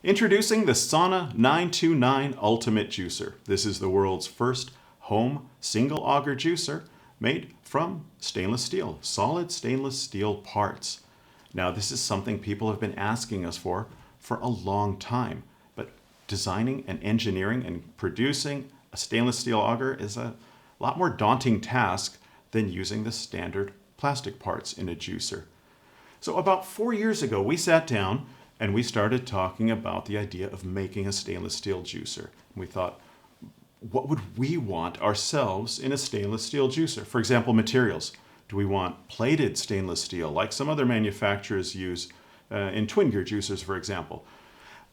Introducing the Sauna 929 Ultimate Juicer. This is the world's first home single auger juicer made from stainless steel, solid stainless steel parts. Now, this is something people have been asking us for a long time, but designing and engineering and producing a stainless steel auger is a lot more daunting task than using the standard plastic parts in a juicer. So about 4 years ago, we sat down and we started talking about the idea of making a stainless steel juicer. We thought, what would we want ourselves in a stainless steel juicer? For example, materials. Do we want plated stainless steel, like some other manufacturers use in twin gear juicers, for example?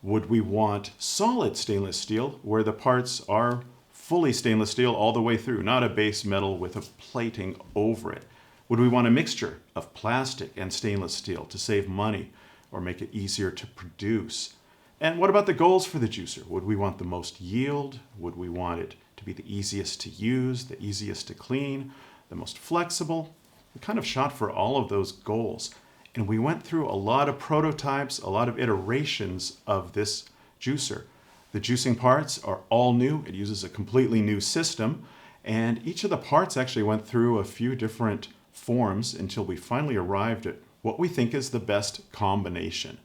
Would we want solid stainless steel, where the parts are fully stainless steel all the way through, not a base metal with a plating over it? Would we want a mixture of plastic and stainless steel to save money or make it easier to produce? And what about the goals for the juicer? Would we want the most yield? Would we want it to be the easiest to use, the easiest to clean, the most flexible? We kind of shot for all of those goals. And we went through a lot of prototypes, a lot of iterations of this juicer. The juicing parts are all new. It uses a completely new system. And each of the parts actually went through a few different forms until we finally arrived at what we think is the best combination.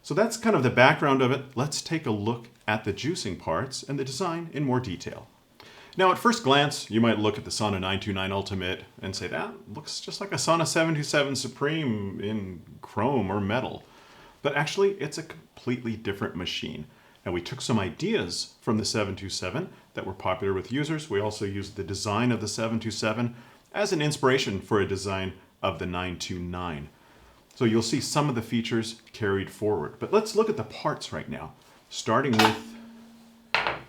So that's kind of the background of it. Let's take a look at the juicing parts and the design in more detail. Now, at first glance, you might look at the Sauna 929 Ultimate and say, that looks just like a Sauna 727 Supreme in chrome or metal. But actually, it's a completely different machine. And we took some ideas from the 727 that were popular with users. We also used the design of the 727 as an inspiration for a design of the 929. So you'll see some of the features carried forward. But let's look at the parts right now, starting with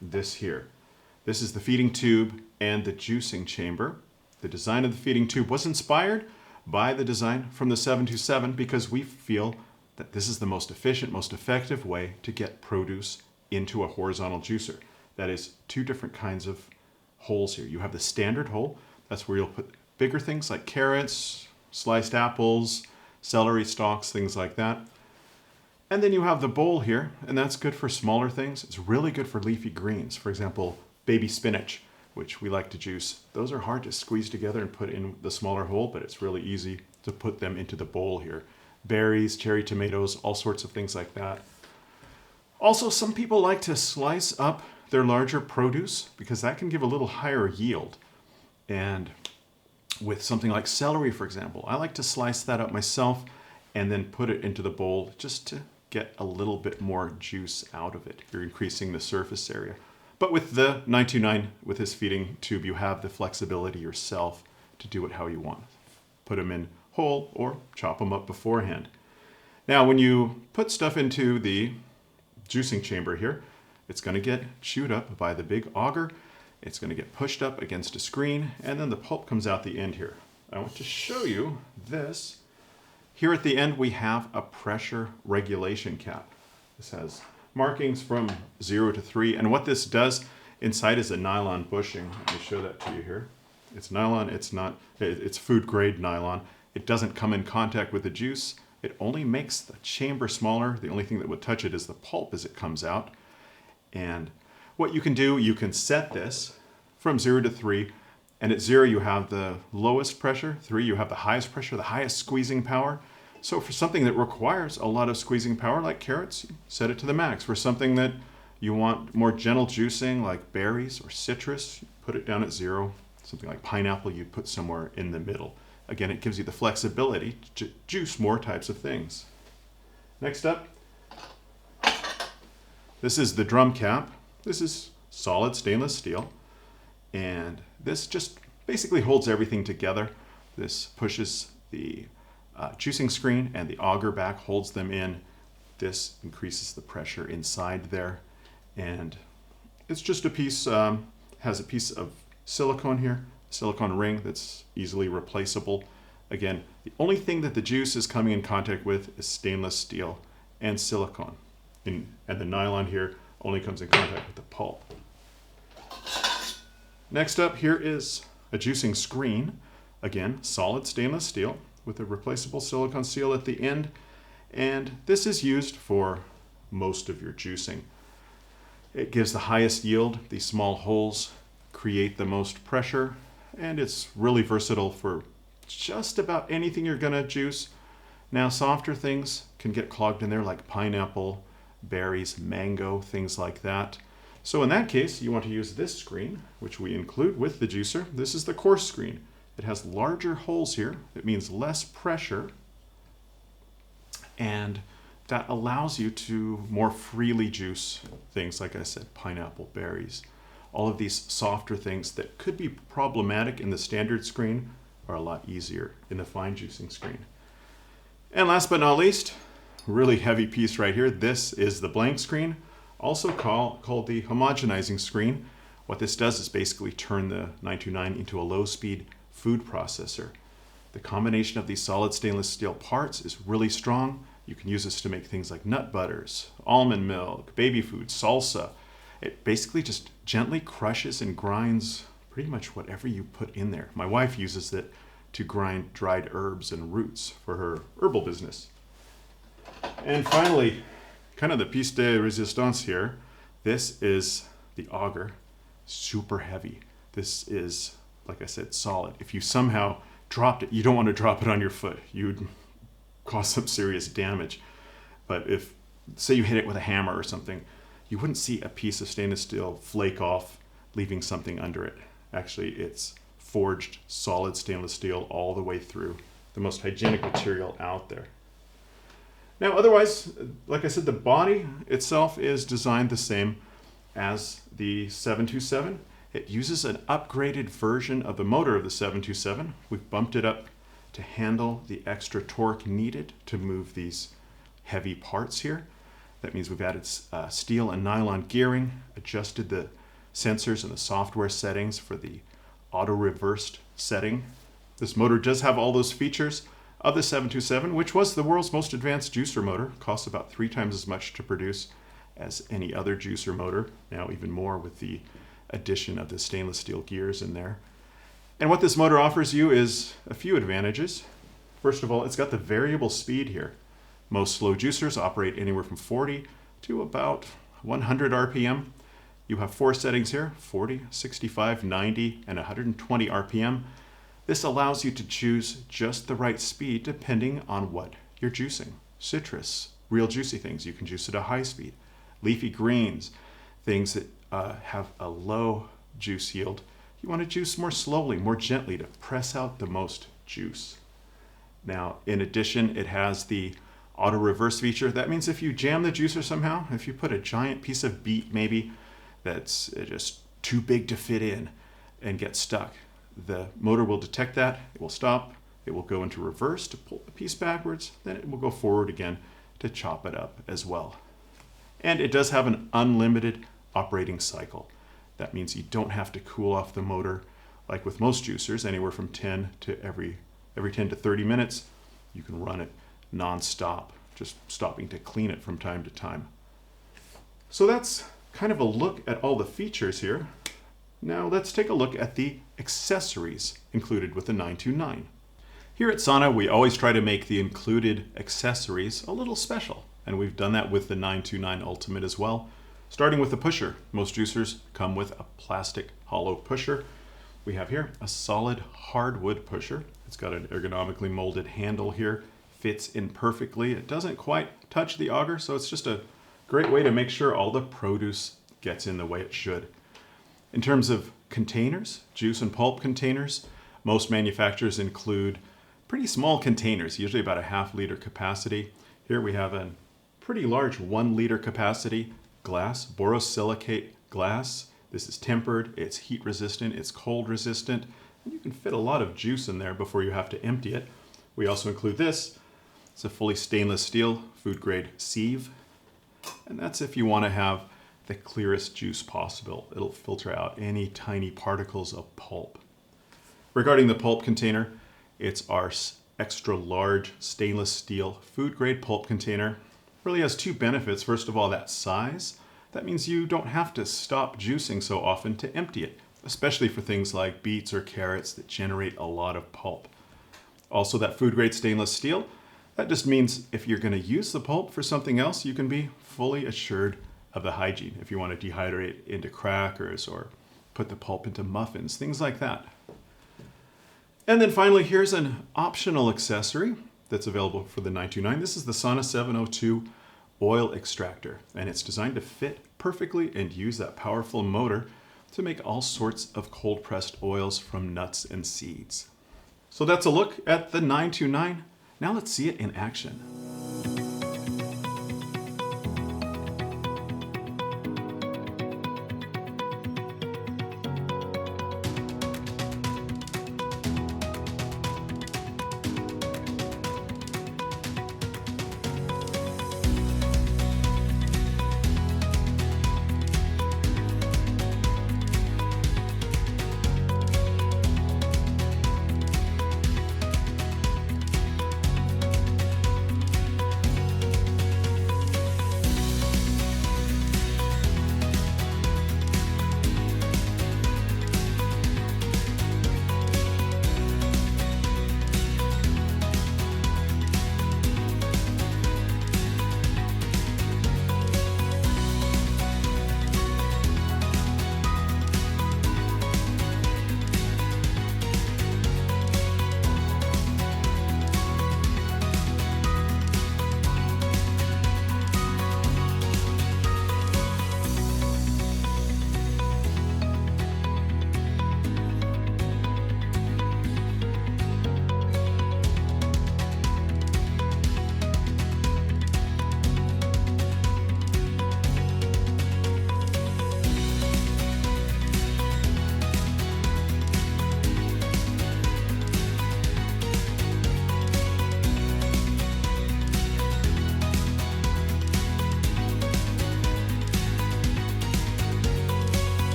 this here. This is the feeding tube and the juicing chamber. The design of the feeding tube was inspired by the design from the 727 because we feel that this is the most efficient, most effective way to get produce into a horizontal juicer. That is two different kinds of holes here. You have the standard hole. That's where you'll put bigger things like carrots, sliced apples, celery stalks, things like that. And then you have the bowl here, and that's good for smaller things. It's really good for leafy greens. For example, baby spinach, which we like to juice. Those are hard to squeeze together and put in the smaller hole, but it's really easy to put them into the bowl here. Berries, cherry tomatoes, all sorts of things like that. Also, some people like to slice up their larger produce because that can give a little higher yield. And with something like celery, for example, I like to slice that up myself and then put it into the bowl just to get a little bit more juice out of it. You're increasing the surface area. But with the 929, with this feeding tube, you have the flexibility yourself to do it how you want. Put them in whole or chop them up beforehand. Now, when you put stuff into the juicing chamber here, it's going to get chewed up by the big auger. It's going to get pushed up against a screen, and then the pulp comes out the end here. I want to show you this. Here at the end, we have a pressure regulation cap. This has markings from 0 to 3, and what this does inside is a nylon bushing. Let me show that to you here. It's nylon, it's food grade nylon. It doesn't come in contact with the juice. It only makes the chamber smaller. The only thing that would touch it is the pulp as it comes out. And what you can do, you can set this from 0 to 3, and at 0 you have the lowest pressure, 3 you have the highest pressure, the highest squeezing power. So for something that requires a lot of squeezing power like carrots, you set it to the max. For something that you want more gentle juicing like berries or citrus, you put it down at 0. Something like pineapple, you put somewhere in the middle. Again, it gives you the flexibility to juice more types of things. Next up, this is the drum cap. This is solid stainless steel, and this just basically holds everything together. This pushes the juicing screen and the auger back, holds them in. This increases the pressure inside there, and it's just a piece, has a piece of silicone here, silicone ring that's easily replaceable. Again, the only thing that the juice is coming in contact with is stainless steel and silicone, and the nylon here only comes in contact with the pulp. Next up here is a juicing screen. Again, solid stainless steel with a replaceable silicone seal at the end. And this is used for most of your juicing. It gives the highest yield. These small holes create the most pressure, and it's really versatile for just about anything you're gonna juice. Now, softer things can get clogged in there, like pineapple, berries, mango, things like that. So in that case, you want to use this screen, which we include with the juicer. This is the coarse screen. It has larger holes here. It means less pressure, and that allows you to more freely juice things, like I said, pineapple, berries. All of these softer things that could be problematic in the standard screen are a lot easier in the fine juicing screen. And last but not least, really heavy piece right here. This is the blank screen, also called the homogenizing screen. What this does is basically turn the 929 into a low-speed food processor. The combination of these solid stainless steel parts is really strong. You can use this to make things like nut butters, almond milk, baby food, salsa. It basically just gently crushes and grinds pretty much whatever you put in there. My wife uses it to grind dried herbs and roots for her herbal business. And finally, kind of the piece de resistance here, this is the auger. Super heavy. This is, like I said, solid. If you somehow dropped it, you don't want to drop it on your foot. You'd cause some serious damage. But if, say you hit it with a hammer or something, you wouldn't see a piece of stainless steel flake off, leaving something under it. Actually, it's forged solid stainless steel all the way through. The most hygienic material out there. Now, otherwise, like I said, the body itself is designed the same as the 727. It uses an upgraded version of the motor of the 727. We've bumped it up to handle the extra torque needed to move these heavy parts here. That means we've added steel and nylon gearing, adjusted the sensors and the software settings for the auto-reversed setting. This motor does have all those features of the 727, which was the world's most advanced juicer motor. Costs about 3 times as much to produce as any other juicer motor, now even more with the addition of the stainless steel gears in there. And what this motor offers you is a few advantages. First of all, it's got the variable speed here. Most slow juicers operate anywhere from 40 to about 100 RPM. You have 4 settings here, 40, 65, 90, and 120 RPM. This allows you to choose just the right speed depending on what you're juicing. Citrus, real juicy things, you can juice at a high speed. Leafy greens, things that have a low juice yield, you want to juice more slowly, more gently to press out the most juice. Now, in addition, it has the auto reverse feature. That means if you jam the juicer somehow, if you put a giant piece of beet maybe that's just too big to fit in and get stuck, the motor will detect that, it will stop, it will go into reverse to pull the piece backwards, then it will go forward again to chop it up as well. And it does have an unlimited operating cycle. That means you don't have to cool off the motor like with most juicers, anywhere from 10 to every 10 to 30 minutes. You can run it non-stop, just stopping to clean it from time to time. So that's kind of a look at all the features here. Now let's take a look at the accessories included with the 929. Here at Sauna, we always try to make the included accessories a little special, and we've done that with the 929 Ultimate as well. Starting with the pusher. Most juicers come with a plastic hollow pusher. We have here a solid hardwood pusher. It's got an ergonomically molded handle here, fits in perfectly. It doesn't quite touch the auger, so it's just a great way to make sure all the produce gets in the way it should. In terms of containers, juice and pulp containers, most manufacturers include pretty small containers, usually about a half-liter capacity. Here we have a pretty large 1-liter capacity glass, borosilicate glass. This is tempered, it's heat resistant, it's cold resistant, and you can fit a lot of juice in there before you have to empty it. We also include this. It's a fully stainless steel food grade sieve, and that's if you want to have the clearest juice possible. It'll filter out any tiny particles of pulp. Regarding the pulp container, it's our extra large stainless steel food grade pulp container. Really has 2 benefits. First of all, that size. That means you don't have to stop juicing so often to empty it, especially for things like beets or carrots that generate a lot of pulp. Also, that food grade stainless steel That just means if you're going to use the pulp for something else, you can be fully assured of the hygiene. If you want to dehydrate into crackers or put the pulp into muffins, things like that. And then finally, here's an optional accessory that's available for the 929. This is the Sauna 702 oil extractor, and it's designed to fit perfectly and use that powerful motor to make all sorts of cold pressed oils from nuts and seeds. So that's a look at the 929. Now let's see it in action.